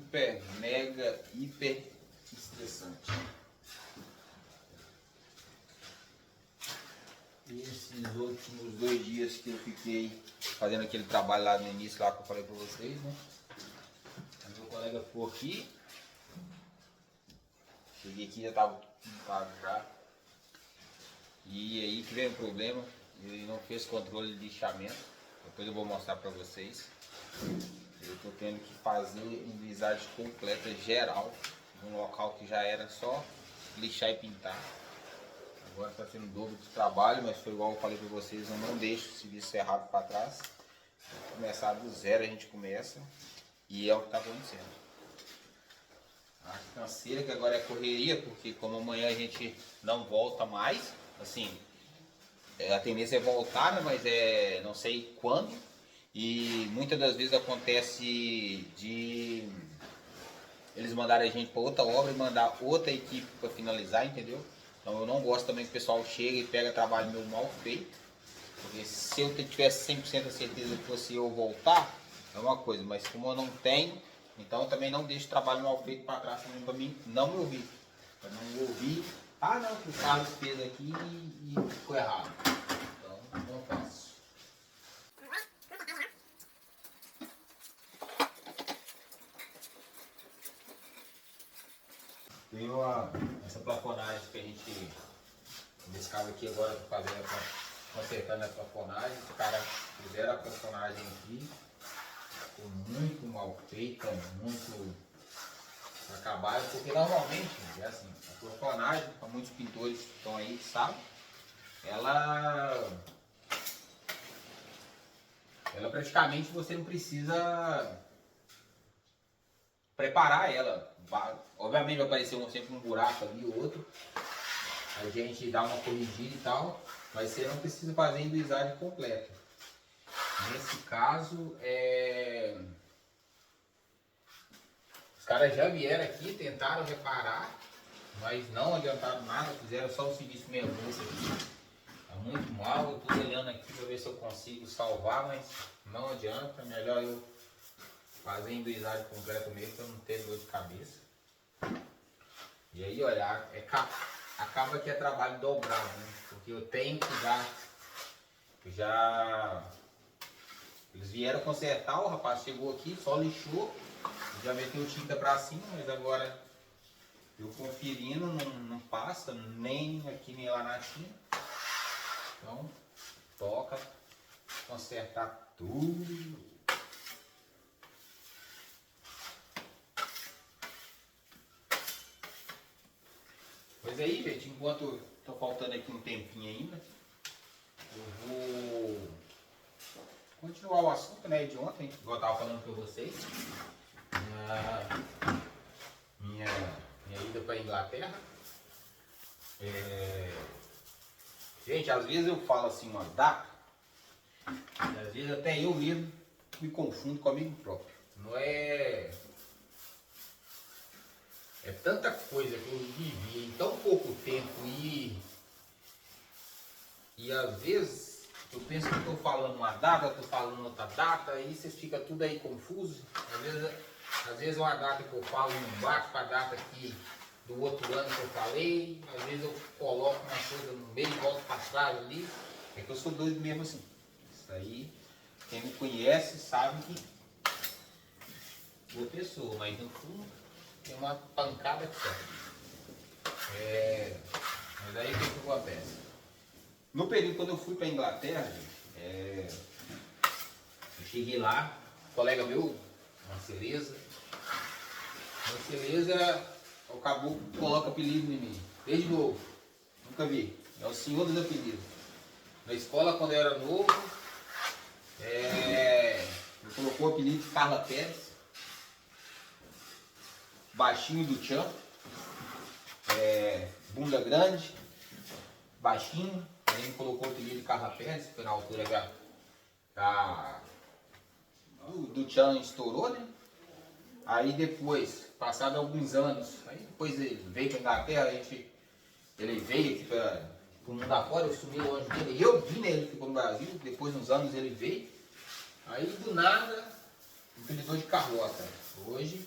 super, mega, hiper estressante. Esses últimos 2 dias que eu fiquei fazendo aquele trabalho lá no início, lá que eu falei pra vocês, né? O meu colega ficou aqui. Cheguei aqui, já tava já. E aí que veio o problema, ele não fez controle de lixamento. Depois eu vou mostrar pra vocês. Eu tô tendo que fazer uma visagem completa, geral, num local que já era só lixar e pintar. Agora está sendo dobro de trabalho, mas foi igual eu falei para vocês, eu não deixo o serviço errado para trás. Começar do zero a gente começa e é o que está acontecendo. A canseira que agora é correria, porque como amanhã a gente não volta mais, assim, a tendência é voltar, né, mas não sei quando. E muitas das vezes acontece de eles mandarem a gente para outra obra e mandar outra equipe para finalizar, entendeu? Então eu não gosto também que o pessoal chegue e pega trabalho meu mal feito. Porque se eu tivesse 100% a certeza que fosse eu voltar, é uma coisa. Mas como eu não tenho, então eu também não deixo trabalho mal feito para trás também para mim não me ouvir. Para não me ouvir, ah não, que o Carlos fez aqui e ficou errado. Então não faço. Tem essa plafonagem que a gente, nesse caso aqui agora, fazendo, consertando a plafonagem. Os caras fizeram a plafonagem aqui, ficou muito mal feita, muito acabada, porque normalmente é assim, a plafonagem, para muitos pintores que estão aí, sabe, ela praticamente você não precisa preparar ela. Obviamente vai aparecer sempre um buraco ali ou outro, a gente dá uma corrigida e tal, mas você não precisa fazer a enduizagem completa. Nesse caso, os caras já vieram aqui, tentaram reparar, mas não adiantaram nada, fizeram só o serviço meio grosso aqui. Tá muito mal, eu tô olhando aqui para ver se eu consigo salvar, mas não adianta, melhor eu fazer a enduizagem completa mesmo para não ter dor de cabeça. E aí, olha, acaba que é trabalho dobrado, né? Porque eu tenho que dar, eles vieram consertar, o rapaz chegou aqui, só lixou, já meteu tinta pra cima, mas agora eu conferindo, não passa nem aqui nem lá na China. Então, toca consertar tudo. Mas aí, gente, enquanto tô faltando aqui um tempinho ainda, eu vou continuar o assunto, né, de ontem, igual eu tava falando pra vocês. Minha ida pra Inglaterra. Gente, às vezes eu falo assim uma data, e às vezes até eu mesmo me confundo comigo próprio. Não é... É tanta coisa que eu vivi em tão pouco tempo e às vezes eu penso que estou falando uma data, estou falando outra data, aí vocês ficam tudo aí confuso. Às vezes uma data que eu falo não bate com a data que do outro ano que eu falei, às vezes eu coloco uma coisa no meio e volto para trás ali. É que eu sou doido mesmo assim. Isso aí, quem me conhece sabe que boa pessoa, mas no fundo tem uma pancada que só. Mas aí o que acontece? No período quando eu fui para a Inglaterra, eu cheguei lá, um colega meu, Marceleza, o caboclo coloca apelido em mim, desde novo, nunca vi, é o senhor dos apelidos. Na escola quando eu era novo, me colocou o apelido de Carla Pérez, baixinho do tchan, bunda grande, baixinho, aí me colocou o apelido de Carla Pérez, foi na altura do tchan estourou, né? Aí depois, passado alguns anos, aí depois ele veio para Inglaterra, ele veio aqui para o mundo afora, eu sumi longe dele, eu vi, né? Ele ficou no Brasil, depois uns anos ele veio, aí do nada, utilizou de carroça. Hoje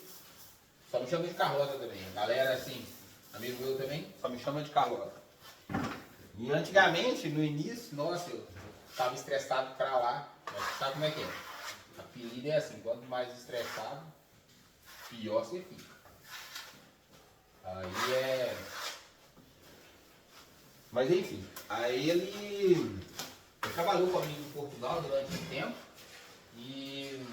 Só me chama de Carlota também. Galera, assim, amigo meu também, só me chama de Carlota. E antigamente, no início, nossa, eu tava estressado pra lá. Mas sabe como é que é? Apelido é assim, quanto mais estressado, pior você fica. Aí é... Mas enfim, aí ele trabalhou comigo em Portugal durante um tempo e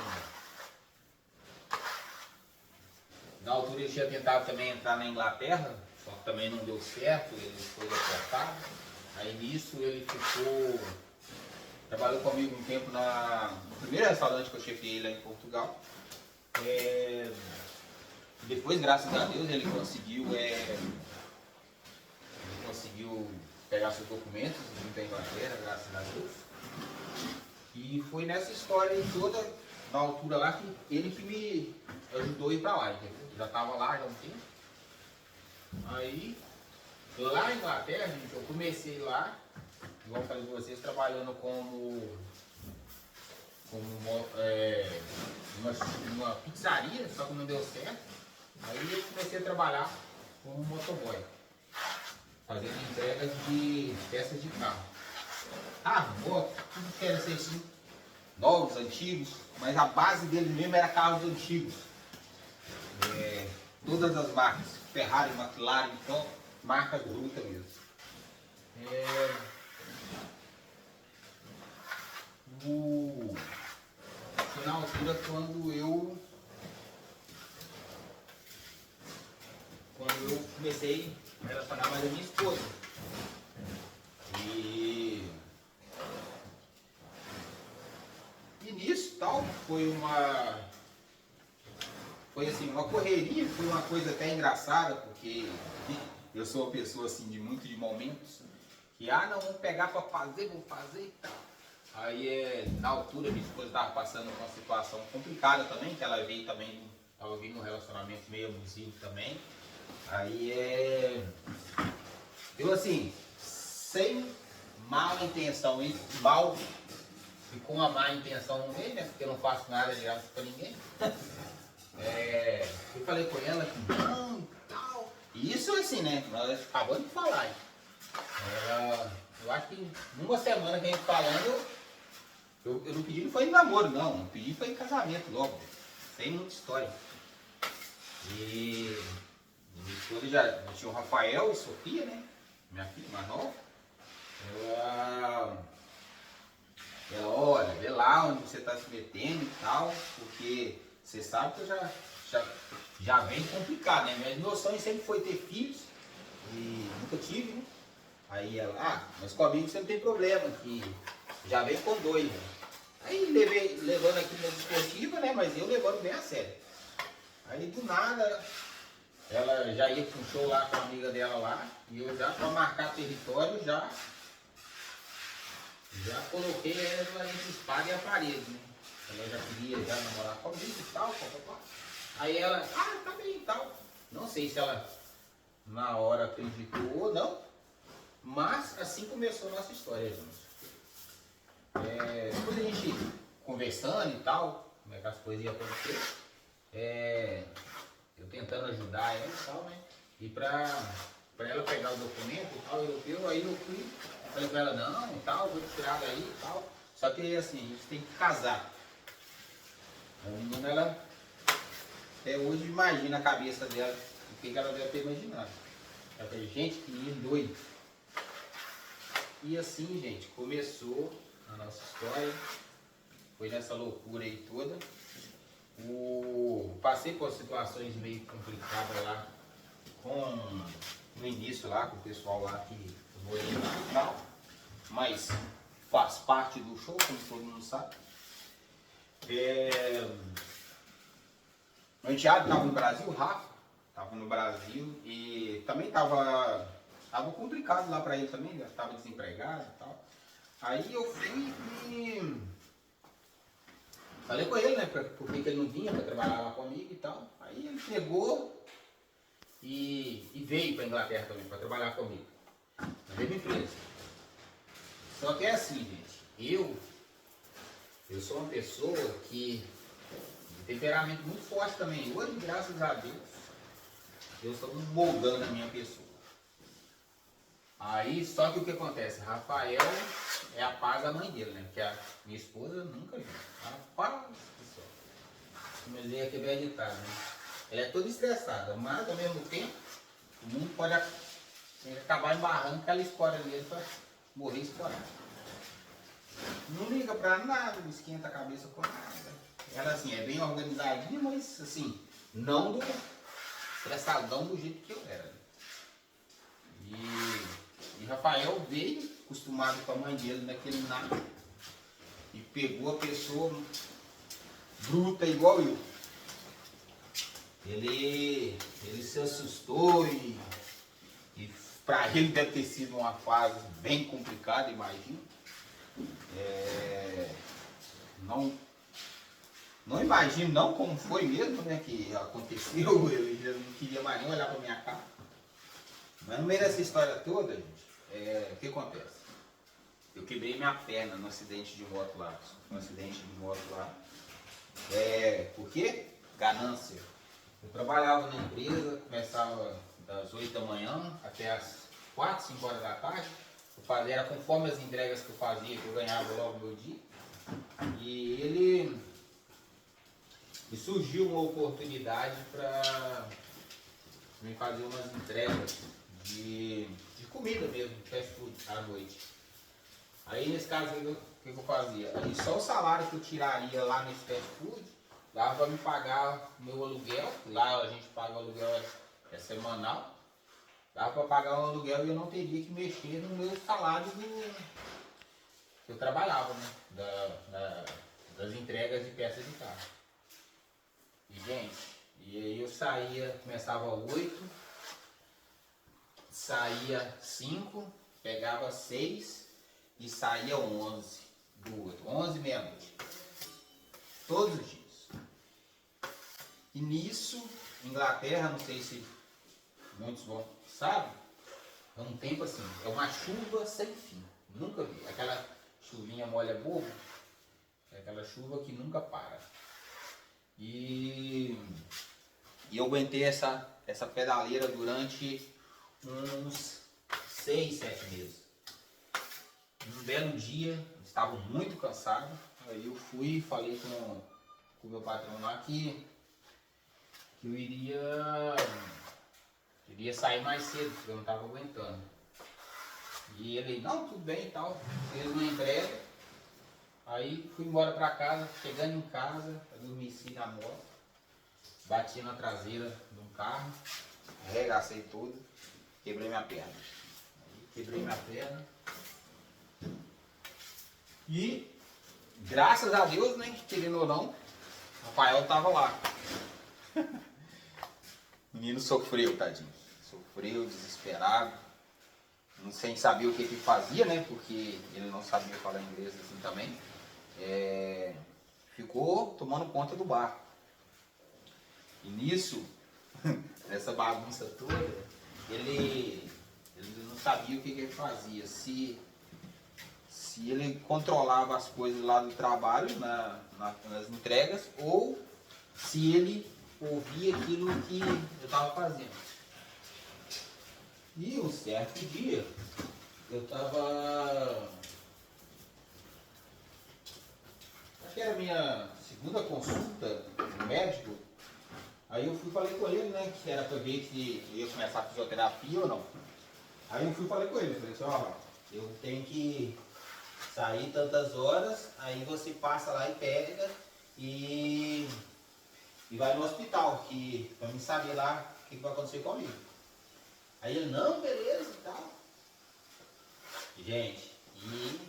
na altura ele tinha tentado também entrar na Inglaterra, só que também não deu certo, ele foi deportado. Aí nisso ele ficou, trabalhou comigo um tempo no primeiro restaurante que eu chefiei lá em Portugal. Depois, graças a Deus, ele conseguiu pegar seus documentos, vir para a Inglaterra, graças a Deus. E foi nessa história aí toda, na altura lá, que ele que me ajudou a ir para lá, entendeu? Já estava lá já um tempo. Aí, lá na Inglaterra, gente, eu comecei lá, igual eu falei com vocês, trabalhando como uma pizzaria, só que não deu certo. Aí eu comecei a trabalhar como motoboy, fazendo entregas de peças de carro. Moto, tudo que era ser assim, novos, antigos, mas a base dele mesmo era carros antigos. Todas as marcas, Ferrari, McLaren, então, marcas brutas mesmo. Foi na altura quando eu comecei a relacionar mais a minha esposa. E nisso tal, foi assim, uma correria, foi uma coisa até engraçada, porque eu sou uma pessoa assim de momentos que não, vamos pegar para fazer, vou fazer e tal. Aí na altura minha esposa estava passando por uma situação complicada também, que ela veio também, estava vindo num relacionamento meio abusivo também. Aí eu assim, sem má intenção, mal e com a má intenção no meio, né? Porque eu não faço nada de graça pra ninguém. Eu falei com ela que não, tal. E isso assim, né? Nós acabamos de falar. Eu acho que numa semana que a gente falando, eu não pedi, não foi em namoro, não pedi, foi em casamento logo. Sem muita história. E minha esposa já tinha o Rafael e Sofia, né? Minha filha mais nova. Ela, olha, vê lá onde você está se metendo e tal, porque você sabe que eu já vem complicado, né? Mas meu sonho sempre foi ter filhos e nunca tive, né? Aí ela, mas comigo você não tem problema, que já vem com 2, né? Aí levando aqui na desportiva, né? Mas eu levando bem a sério. Aí do nada, ela já ia para um show lá com a amiga dela lá, e eu já, para marcar território, já coloquei ela entre a espada e a parede, né? Ela já queria já namorar comigo e tal, Aí ela, tá bem e tal. Não sei se ela na hora acreditou ou não, mas assim começou a nossa história, gente. Depois a gente conversando e tal, como é que as coisas iam acontecer, eu tentando ajudar ela e tal, né? E pra ela pegar o documento e tal, europeu, aí eu fui, falei pra ela, não, e tal, vou tirar daí e tal. Só que assim, a gente tem que casar. A menina, ela até hoje imagina a cabeça dela, o que ela deve ter imaginado. Ela falou, gente, que menino doido. E assim, gente, começou a nossa história. Foi nessa loucura aí toda. Passei por situações meio complicadas lá no início lá, com o pessoal lá que morei lá e tal. Mas faz parte do show, como todo mundo sabe. Meu enteado estava no Brasil, o Rafa estava no Brasil e também estava complicado lá para ele também, estava desempregado e tal. Aí eu fui e falei com ele, né, por que ele não vinha para trabalhar lá comigo e tal. Aí ele pegou e veio para a Inglaterra também, para trabalhar comigo, na mesma empresa. Só que é assim, gente, eu sou uma pessoa que de temperamento muito forte também. Hoje, graças a Deus, eu estou moldando a minha pessoa. Aí, só que o que acontece? Rafael é a paz da mãe dele, né? Porque a minha esposa nunca viu. Rapaz, pessoal. Mas ele é que vai editar, né? Ela é toda estressada, mas ao mesmo tempo, o mundo pode acabar embarrando aquela escória nele para morrer escorado. Não liga pra nada, não esquenta a cabeça com nada. Ela assim, é bem organizadinha, mas assim, não do estressadão do jeito que eu era. E Rafael veio, acostumado com a mãe dele naquele nada, e pegou a pessoa bruta igual eu. Ele se assustou e para ele deve ter sido uma fase bem complicada, imagino. Não imagino não como foi mesmo, né, que aconteceu. Ele já não queria mais nem olhar para minha cara. Mas no meio dessa história toda, gente, o que acontece? Eu quebrei minha perna no acidente de moto lá. Por quê? Ganância. Eu trabalhava na empresa, começava das 8 da manhã até as 4, 5 horas da tarde. Eu fazia, era conforme as entregas que eu fazia, que eu ganhava logo no meu dia. E surgiu uma oportunidade para me fazer umas entregas de comida mesmo, fast food à noite. Aí nesse caso, o que eu fazia? Aí só o salário que eu tiraria lá nesse fast food dava para me pagar o meu aluguel. Lá a gente paga o aluguel é semanal. Dava para pagar o aluguel e eu não teria que mexer no meu salário que eu trabalhava, né? Das entregas de peças de carro. E gente, e aí eu saía, começava 8, saía 5, pegava 6 e saía 11 do outro, 11 meia-noite. Todos os dias. E nisso, Inglaterra, não sei se muitos sabem, é um tempo assim, é uma chuva sem fim. Nunca vi. Aquela chuvinha molha bobo, é aquela chuva que nunca para. E eu aguentei essa pedaleira durante uns 6, 7 meses. Um belo dia, estava muito cansado, aí eu fui e falei com o meu patrão lá que eu iria sair mais cedo, porque eu não estava aguentando. E ele, não, tudo bem e tal, fez uma entrega. Aí fui embora para casa, chegando em casa, adormeci na moto, bati na traseira de um carro, arregacei tudo, quebrei minha perna. E, graças a Deus, né, querendo ou não, Rafael tava lá. O menino sofreu, tadinho. Sofreu, desesperado, não sem saber o que ele fazia, né, porque ele não sabia falar inglês assim também. Ficou tomando conta do bar. E nisso, nessa bagunça toda, ele não sabia o que ele fazia. Se ele controlava as coisas lá do trabalho, nas entregas, ou se ele ouvia aquilo que eu estava fazendo. E um certo dia, eu estava... Acho que era a minha segunda consulta no médico. Aí eu fui e falei com ele, né, que era para ver se eu ia começar a fisioterapia ou não. Aí eu fui e falei com ele, falei assim, ó, eu tenho que sair tantas horas, aí você passa lá e pega e vai no hospital, para mim saber lá o que vai acontecer comigo. Aí ele, não, beleza e tal. Gente, e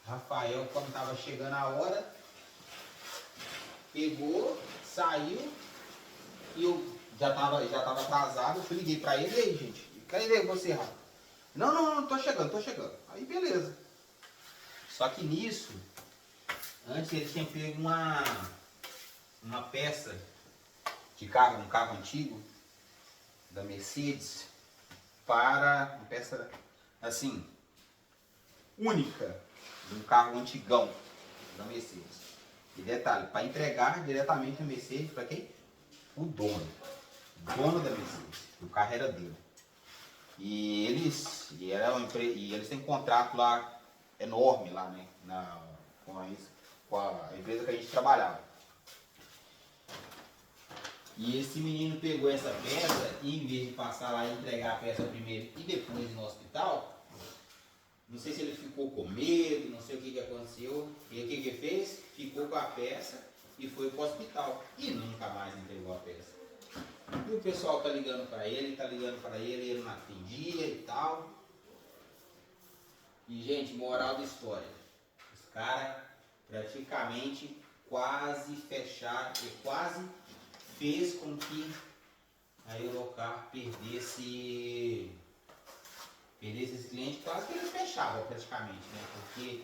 Rafael, quando estava chegando a hora, pegou, saiu, e eu já tava atrasado, eu liguei pra ele, e aí, gente, cadê você, Rafa? Não, tô chegando. Aí, beleza. Só que nisso, antes ele tinha pego uma peça de carro, um carro antigo, da Mercedes, para uma peça, assim, única, de um carro antigão da Mercedes. E detalhe, para entregar diretamente a Mercedes, para quem? O dono. dono da Mercedes. O carro era dele. E eles têm contrato lá enorme lá, né? Com a empresa que a gente trabalhava. E esse menino pegou essa peça e em vez de passar lá e entregar a peça primeiro e depois no hospital, não sei se ele ficou com medo, não sei o que aconteceu. E o que fez? Ficou com a peça e foi para o hospital. E nunca mais entregou a peça. E o pessoal tá ligando para ele, ele não atendia e tal. E, gente, moral da história. Os caras praticamente quase fecharam, e quase fez com que a Eurocar perdesse esse cliente, quase que eles fechavam praticamente, né? Porque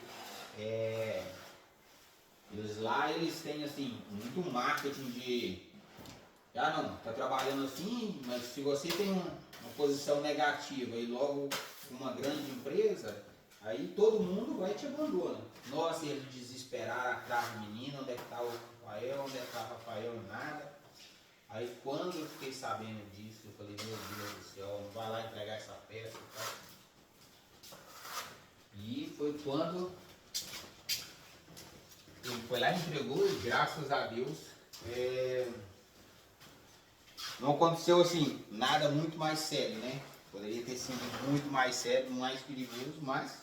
eles têm assim, muito marketing de não, tá trabalhando assim, mas se você tem uma posição negativa e logo uma grande empresa, aí todo mundo vai te abandona. Nossa, eles desesperaram atrás do menino, onde é que tá o Rafael, onde é que tá o Rafael e nada. Aí quando eu fiquei sabendo disso, eu falei, meu Deus do céu, não vai lá entregar essa peça e tal. E foi quando ele foi lá e entregou e graças a Deus não aconteceu assim, nada muito mais sério, né? Poderia ter sido muito mais sério, mais perigoso, mas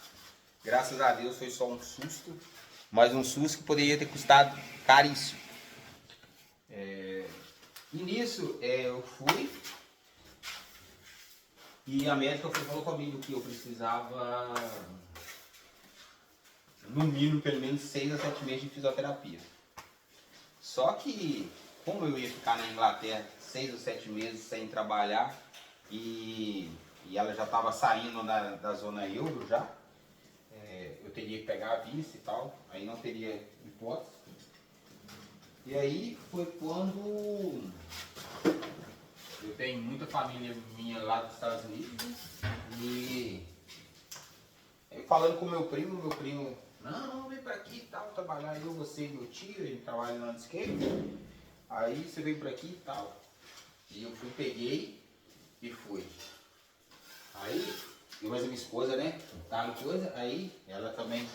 graças a Deus foi só um susto, mas um susto que poderia ter custado caríssimo. E nisso eu fui e a médica falou comigo que eu precisava, no mínimo, pelo menos 6 a 7 meses de fisioterapia. Só que, como eu ia ficar na Inglaterra 6 ou 7 meses sem trabalhar e ela já estava saindo da zona euro já, eu teria que pegar a visto e tal, aí não teria hipótese. E aí foi quando eu tenho muita família minha lá dos Estados Unidos e falando com meu primo, não, vem pra aqui e tal, trabalhar eu, você e meu tio, ele trabalha no landscape, aí você vem pra aqui e tal. E eu peguei e fui. Aí, eu mais a minha esposa, né, tal coisa, aí ela também,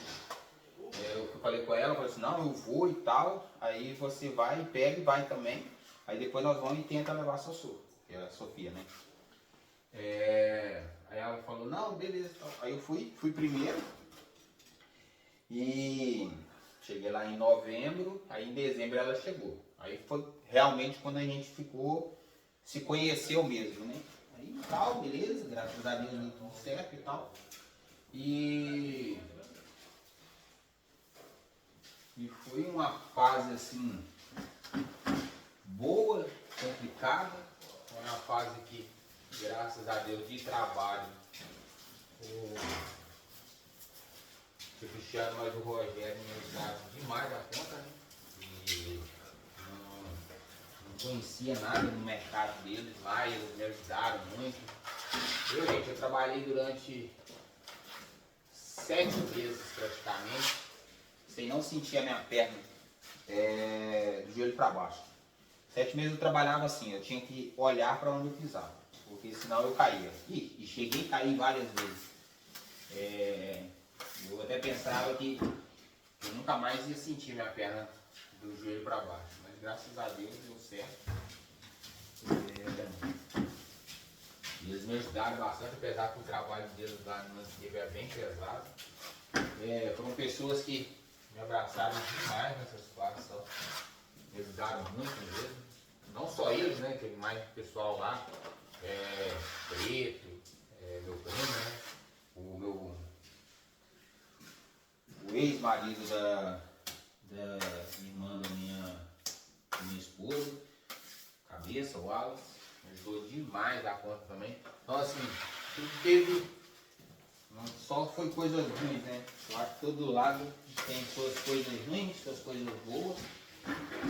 eu falei com ela, falei assim, não, eu vou e tal, aí você vai, pega e vai também, aí depois nós vamos e tenta levar a Sossô, que é a Sofia, né. Aí ela falou, não, beleza, tal. Aí eu fui primeiro e cheguei lá em novembro, aí em dezembro ela chegou. Aí foi realmente quando a gente se conheceu mesmo, né? Aí tal, beleza, graças a Deus deu tudo certo e tal. E foi uma fase assim, boa, complicada, foi uma fase que, graças a Deus, de trabalho, o Cristiano mais o Rogério me ajudaram demais a conta, né? E não conhecia nada no mercado deles lá, e eles me ajudaram muito. Eu trabalhei durante 7 meses praticamente, sem não sentir a minha perna do joelho para baixo. 7 meses eu trabalhava assim, eu tinha que olhar para onde eu pisava, porque senão eu caía. E cheguei a cair várias vezes. Eu até pensava que eu nunca mais ia sentir minha perna do joelho para baixo, mas graças a Deus deu certo. E eles me ajudaram bastante, apesar que o trabalho deles lá no landscape é bem pesado. Foram pessoas que me abraçaram demais nessa situação, me ajudaram muito mesmo. Não só eles, né, teve mais pessoal lá, Preto, meu primo, né, o ex-marido da irmã da minha esposa, Cabeça, o Wallace, me ajudou demais a conta também. Então assim, tudo teve, não só foi coisas ruins, né? Eu acho que todo lado tem suas coisas ruins, suas coisas boas.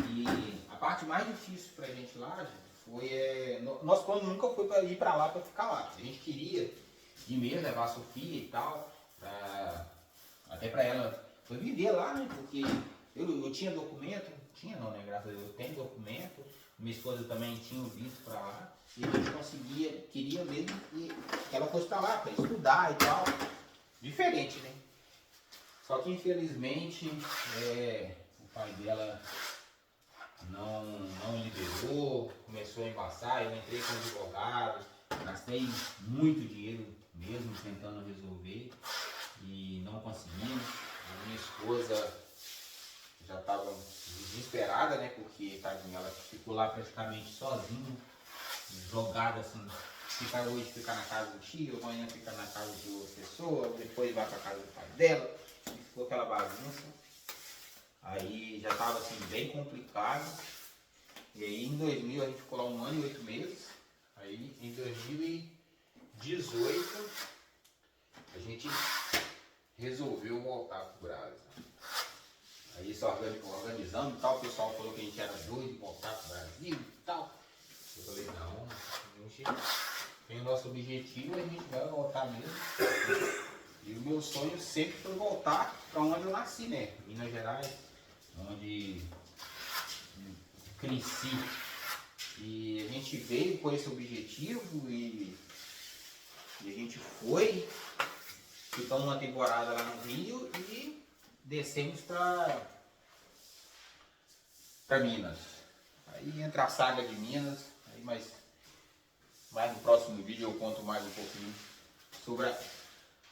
E a parte mais difícil pra gente lá, gente, foi, nosso plano nunca foi para ir para lá para ficar lá. A gente queria ir mesmo, levar a Sofia e tal, até para ela foi viver lá, né? Porque Eu tinha documento, tinha não, né? Graças a Deus, eu tenho documento. Minha esposa também tinha o visto pra lá. E a gente conseguia, queria mesmo que ela fosse pra lá, pra estudar e tal. Diferente, né? Só que infelizmente o pai dela não liberou, começou a embaçar, eu entrei com advogado, gastei muito dinheiro mesmo tentando resolver e não conseguimos. A minha esposa já estava desesperada, né? Porque tadinha, ela ficou lá praticamente sozinha, jogada assim, fica hoje fica na casa do tio, amanhã fica na casa de outra pessoa, depois vai para casa do pai dela, e ficou aquela bagunça. Aí já estava assim bem complicado. E aí em 2000 a gente ficou lá 1 ano e 8 meses. Aí em 2018 a gente resolveu voltar pro Brasil. Aí só organizamos e tal, o pessoal falou que a gente era doido de voltar pro Brasil e tal. Eu falei, não, a gente tem o nosso objetivo, a gente vai voltar mesmo. E o meu sonho sempre foi voltar para onde eu nasci, né? Minas Gerais, onde cresci. E a gente veio com esse objetivo e a gente foi, ficamos uma temporada lá no Rio e descemos para Minas. Aí entra a saga de Minas, aí mais no próximo vídeo eu conto mais um pouquinho sobre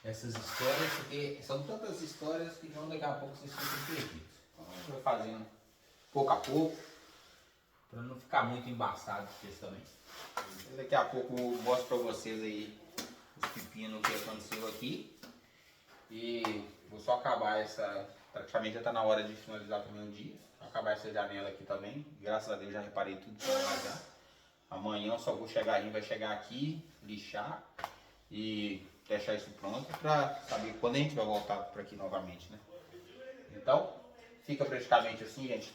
essas histórias, porque são tantas histórias que não daqui a pouco vocês ficam perdidos. Então a gente vai fazendo pouco a pouco, para não ficar muito embaçado vocês também. Daqui a pouco eu mostro para vocês aí os pepinos que aconteceu aqui. E vou só acabar essa, praticamente já está na hora de finalizar também o dia. Vou acabar essa janela aqui também, graças a Deus já reparei tudo que vai já. Amanhã eu só vou chegar aí, vai chegar aqui, lixar e deixar isso pronto para saber quando a gente vai voltar por aqui novamente, né? Então, fica praticamente assim, gente.